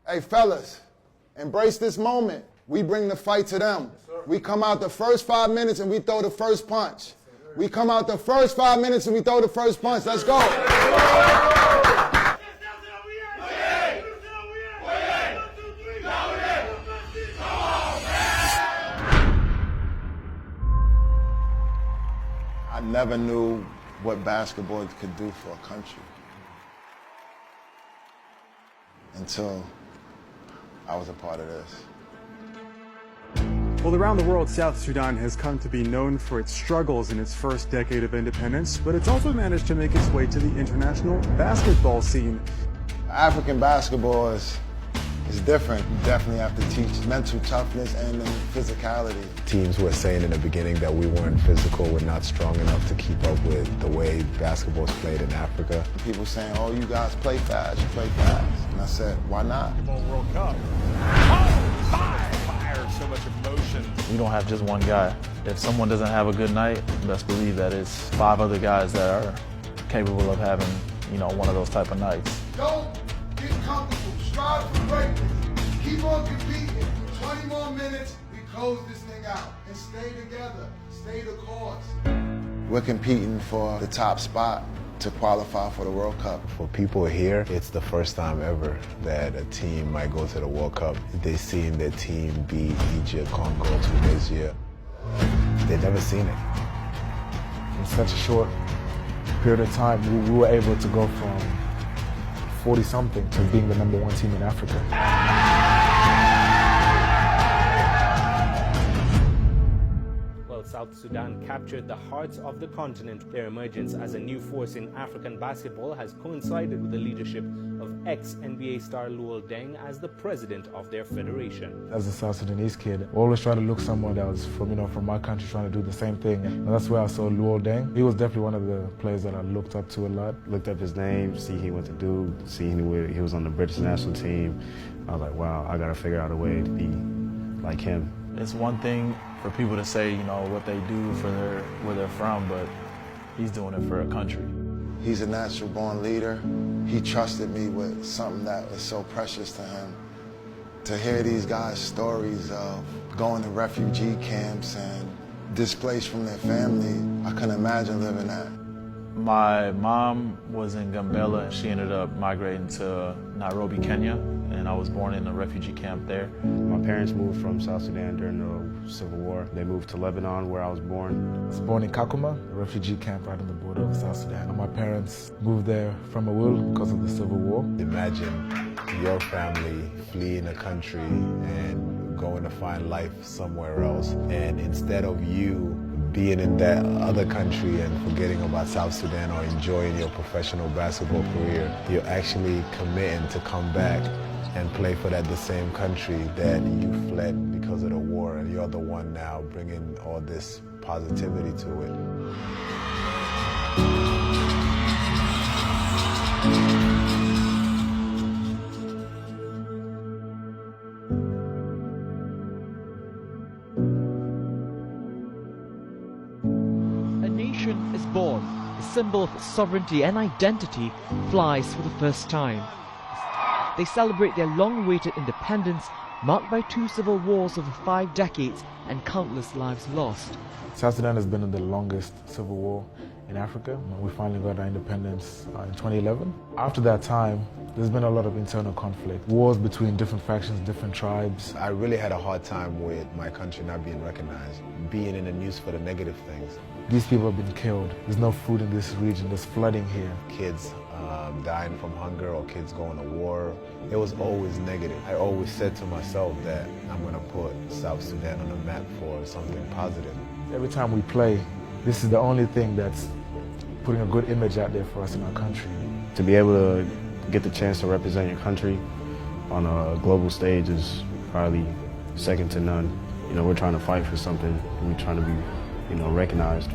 Hey, fellas, embrace this moment. We bring the fight to them. We come out the first 5 minutes and we throw the first punch. We come out the first 5 minutes and we throw the first punch. Let's go. I never knew what basketball could do for a country until I was a part of this. Well, around the world, South Sudan has come to be known for its struggles in its first decade of independence, but it's also managed to make its way to the international basketball scene. African basketball is different. You definitely have to teach mental toughness and physicality. Teams were saying in the beginning that we weren't physical, we're not strong enough to keep up with the way basketball is played in Africa. People saying, oh, you guys play fast, you play fast. And I said, why not? World Cup. Oh, fire! So much emotion. We don't have just one guy. If someone doesn't have a good night, best believe that it's 5 other guys that are capable of having, one of those type of nights. Don't get comfortable. Strive for greatness. Keep on competing. 20 more minutes, we close this thing out. And stay together. Stay the course. We're competing for the top spot to qualify for the World Cup. For people here, it's the first time ever that a team might go to the World Cup. They've seen their team beat Egypt, Congo, Tunisia. They've never seen it. In such a short period of time, we were able to go from 40-something to being the #1 team in Africa. South Sudan captured the hearts of the continent. Their emergence as a new force in African basketball has coincided with the leadership of ex-NBA star Luol Deng as the president of their federation. As a South Sudanese kid, I always try to look someone that was from my country trying to do the same thing. And that's where I saw Luol Deng. He was definitely one of the players that I looked up to a lot. Looked up his name, see he went to do, see he was on the British national team. I was like, wow, I gotta figure out a way to be like him. It's one thing for people to say, what they do for where they're from, but he's doing it for a country. He's a natural born leader. He trusted me with something that was so precious to him. To hear these guys' stories of going to refugee camps and displaced from their family, I couldn't imagine living that. My mom was in Gambela and she ended up migrating to Nairobi, Kenya, and I was born in a refugee camp there. My parents moved from South Sudan during the Civil War. They moved to Lebanon, where I was born. I was born in Kakuma, a refugee camp right on the border of South Sudan. And my parents moved there from a will because of the Civil War. Imagine your family fleeing a country and going to find life somewhere else. And instead of you being in that other country and forgetting about South Sudan or enjoying your professional basketball career, you're actually committing to come back and play for the same country that you fled because of the war, and you're the one now bringing all this positivity to it. A nation is born. The symbol of sovereignty and identity flies for the first time. They celebrate their long-awaited independence, marked by 2 civil wars over 5 decades and countless lives lost. South Sudan has been in the longest civil war in Africa. We finally got our independence in 2011. After that time, there's been a lot of internal conflict, wars between different factions, different tribes. I really had a hard time with my country not being recognized, being in the news for the negative things. These people have been killed. There's no food in this region. There's flooding here. Kids dying from hunger or kids going to war. It was always negative. I always said to myself that I'm going to put South Sudan on the map for something positive. Every time we play, this is the only thing that's putting a good image out there for us in our country. To be able to get the chance to represent your country on a global stage is probably second to none. We're trying to fight for something. We're trying to be, recognized,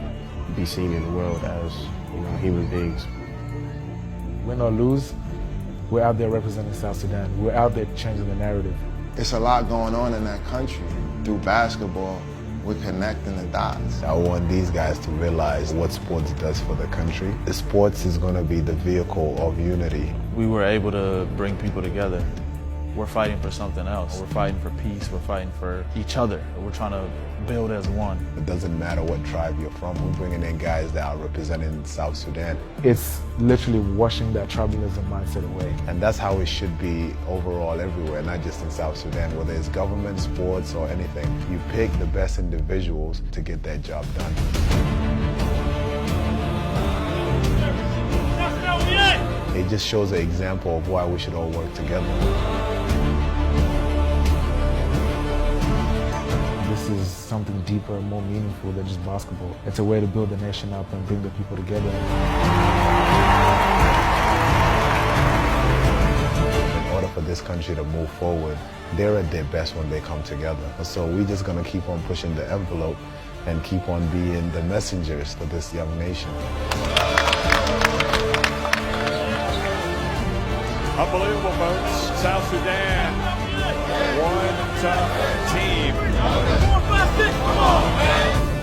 be seen in the world as, human beings. Win or lose, we're out there representing South Sudan. We're out there changing the narrative. It's a lot going on in that country. Through basketball, we're connecting the dots. I want these guys to realize what sports does for the country. The sports is going to be the vehicle of unity. We were able to bring people together. we're fighting for something else. We're fighting for peace. We're fighting for each other. We're trying to build as one. It doesn't matter what tribe you're from. We're bringing in guys that are representing South Sudan. It's literally washing that tribalism mindset away. And that's how it should be overall everywhere, not just in South Sudan. Whether it's government, sports, or anything, you pick the best individuals to get that job done. It just shows an example of why we should all work together. This is something deeper and more meaningful than just basketball. It's a way to build the nation up and bring the people together. In order for this country to move forward, they're at their best when they come together. So we're just going to keep on pushing the envelope and keep on being the messengers for this young nation. Unbelievable, folks. South Sudan, one tough team. Come on, man.